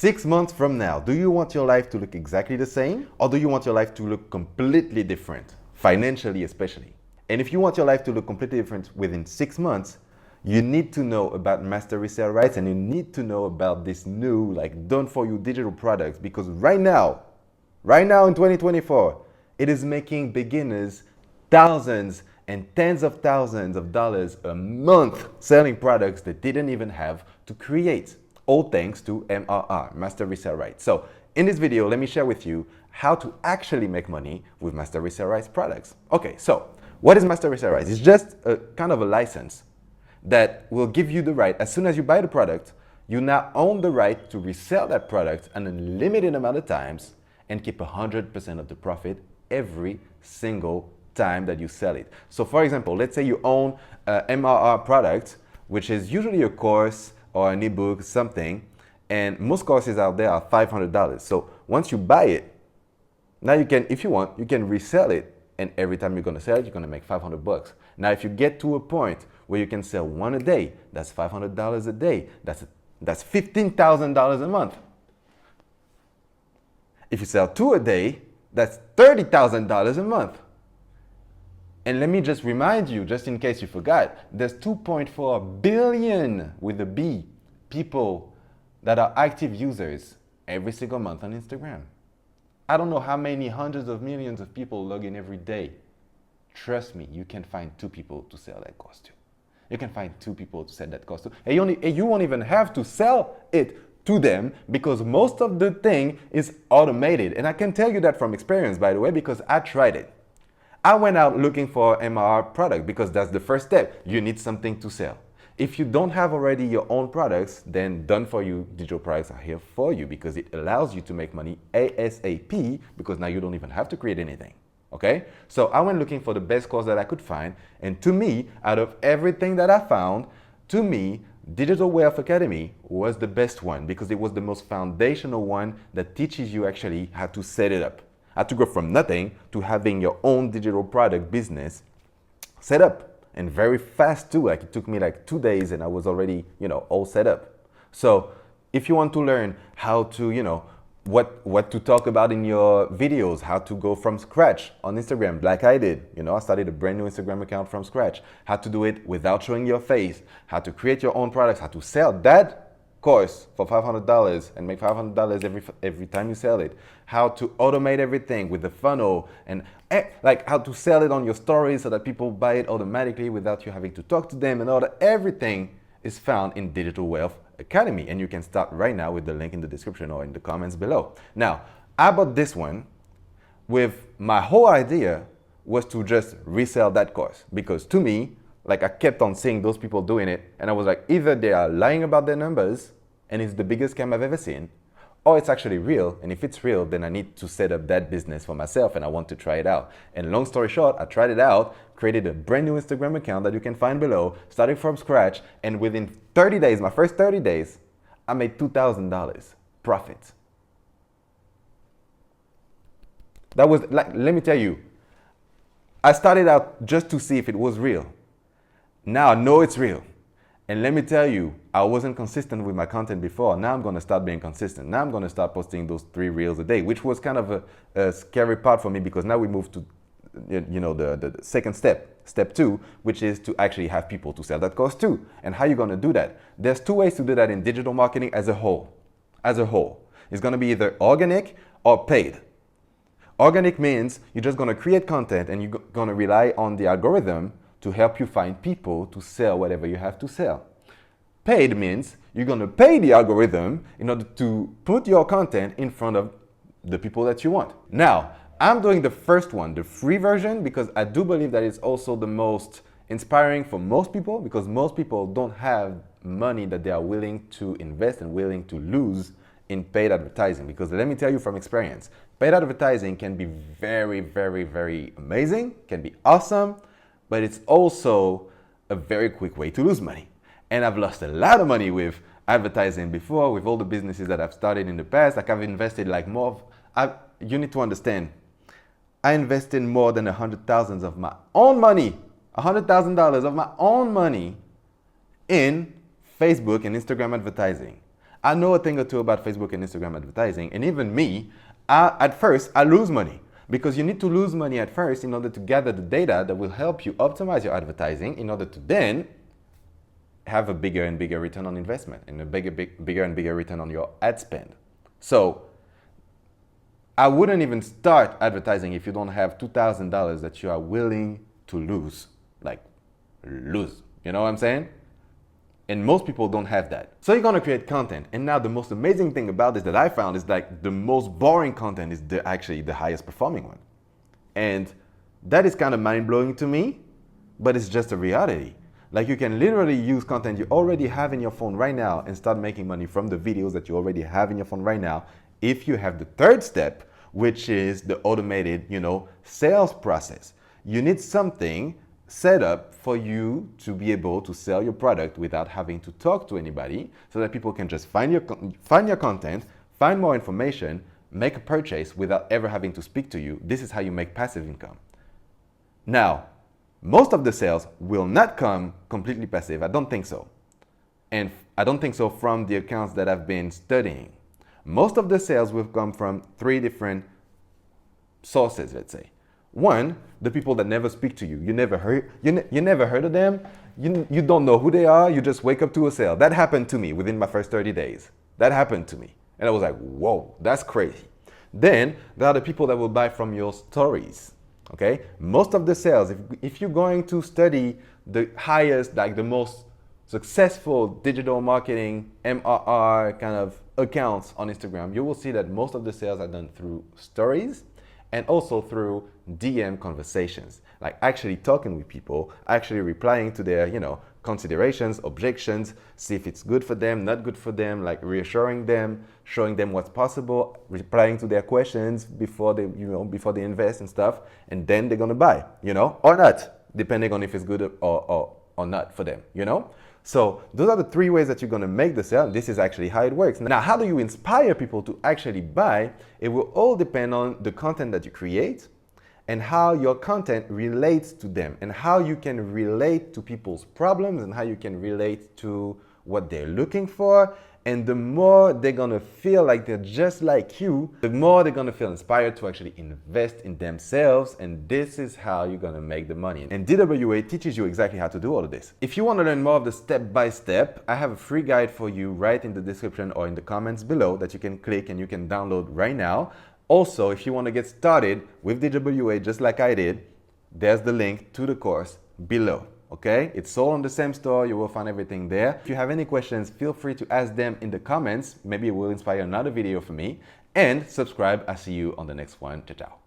6 months from now, do you want your life to look exactly the same, or do you want your life to look completely different, financially especially? And if you want your life to look completely different within 6 months, you need to know about Master Resell Rights, and you need to know about this new, done for you digital products, because right now in 2024, it is making beginners thousands and tens of thousands of dollars a month selling products they didn't even have to create, all thanks to MRR, Master Resell Rights. So in this video, let me share with you how to actually make money with Master Resell Rights products. Okay, so what is Master Resell Rights? It's just a kind of a license that will give you the right, as soon as you buy the product, you now own the right to resell that product an unlimited amount of times and keep 100% of the profit every single time that you sell it. So for example, let's say you own a MRR product, which is usually a course or an ebook, something, and most courses out there are $500. So once you buy it, now you can, if you want, you can resell it, and every time you're gonna sell it, you're gonna make 500 bucks. Now, if you get to a point where you can sell one a day, that's $500 a day. That's $15,000 a month. If you sell two a day, that's $30,000 a month. And let me just remind you, just in case you forgot, there's 2.4 billion with a B people that are active users every single month on Instagram. I don't know how many hundreds of millions of people log in every day. Trust me, you can find two people to sell that course to. You can find two people to sell that course to. And you won't even have to sell it to them, because most of the thing is automated. And I can tell you that from experience, by the way, because I tried it. I went out looking for MRR product because that's the first step. You need something to sell. If you don't have already your own products, then done for you digital products are here for you, because it allows you to make money ASAP, because now you don't even have to create anything. Okay? So I went looking for the best course that I could find. And to me, out of everything that I found, to me, Digital Wealth Academy was the best one, because it was the most foundational one that teaches you actually how to set it up. How to go from nothing to having your own digital product business set up, and very fast too. Like, it took me like 2 days and I was already, all set up. So if you want to learn how to, what to talk about in your videos, how to go from scratch on Instagram, like I did. I started a brand new Instagram account from scratch. How to do it without showing your face, how to create your own products, how to sell that course for $500 and make $500 every time you sell it. How to automate everything with the funnel, and like how to sell it on your stories so that people buy it automatically without you having to talk to them, and all that. Everything is found in Digital Wealth Academy, and you can start right now with the link in the description or in the comments below. Now, I bought this one with my whole idea was to just resell that course, because to me, like, I kept on seeing those people doing it, and I was like, either they are lying about their numbers and it's the biggest scam I've ever seen, or it's actually real. And if it's real, then I need to set up that business for myself, and I want to try it out. And long story short, I tried it out, created a brand new Instagram account that you can find below, starting from scratch, and within 30 days, my first 30 days, I made $2,000 profit. That was, like, let me tell you, I started out just to see if it was real. Now I know it's real. And let me tell you, I wasn't consistent with my content before. Now I'm going to start being consistent. Now I'm going to start posting those 3 reels a day, which was kind of a scary part for me, because now we move to the second step 2, which is to actually have people to sell that course to. And how are you going to do that? There's 2 ways to do that in digital marketing as a whole. It's going to be either organic or paid. Organic means you're just going to create content and you're going to rely on the algorithm to help you find people to sell whatever you have to sell. Paid means you're going to pay the algorithm in order to put your content in front of the people that you want. Now, I'm doing the first one, the free version, because I do believe that it's also the most inspiring for most people, because most people don't have money that they are willing to invest and willing to lose in paid advertising. Because let me tell you from experience, paid advertising can be very, very, very amazing, can be awesome, but it's also a very quick way to lose money. And I've lost a lot of money with advertising before, with all the businesses that I've started in the past. Like, I've invested like you need to understand, I invested more than $100,000 of my own money, $100,000 of my own money in Facebook and Instagram advertising. I know a thing or two about Facebook and Instagram advertising, and even me, at first, I lose money because you need to lose money at first in order to gather the data that will help you optimize your advertising in order to then have a bigger and bigger return on investment and a bigger and bigger return on your ad spend. So I wouldn't even start advertising if you don't have $2,000 that you are willing to lose, like lose, you know what I'm saying? And most people don't have that. So you're gonna create content. And now the most amazing thing about this that I found is like the most boring content is actually the highest performing one. And that is kind of mind-blowing to me, but it's just a reality. Like you can literally use content you already have in your phone right now and start making money from the videos that you already have in your phone right now if you have the third step, which is the automated, sales process. You need something set up for you to be able to sell your product without having to talk to anybody so that people can just find your content, find more information, make a purchase without ever having to speak to you. This is how you make passive income. Now, most of the sales will not come completely passive. I don't think so. And I don't think so from the accounts that I've been studying. Most of the sales will come from 3 different sources, let's say. One, the people that never speak to you. You never heard of them. You don't know who they are. You just wake up to a sale. That happened to me within my first 30 days. That happened to me. And I was like, whoa, that's crazy. Then there are the people that will buy from your stories. Okay? Most of the sales, if you're going to study the highest, like the most successful digital marketing, MRR kind of accounts on Instagram, you will see that most of the sales are done through stories and also through DM conversations, like actually talking with people, actually replying to their, considerations, objections, see if it's good for them, not good for them, like reassuring them, showing them what's possible, replying to their questions before they, before they invest and stuff, and then they're gonna buy, or not, depending on if it's good or not for them, So those are the 3 ways that you're gonna make the sale. This is actually how it works. Now, how do you inspire people to actually buy? It will all depend on the content that you create and how your content relates to them and how you can relate to people's problems and how you can relate to what they're looking for. And the more they're gonna feel like they're just like you, the more they're gonna feel inspired to actually invest in themselves. And this is how you're gonna make the money. And DWA teaches you exactly how to do all of this. If you wanna learn more of the step-by-step, I have a free guide for you right in the description or in the comments below that you can click and you can download right now. Also, if you wanna get started with DWA just like I did, there's the link to the course below. Okay, it's all on the same store. You will find everything there. If you have any questions, feel free to ask them in the comments. Maybe it will inspire another video for me. And subscribe. I'll see you on the next one. Ciao, ciao.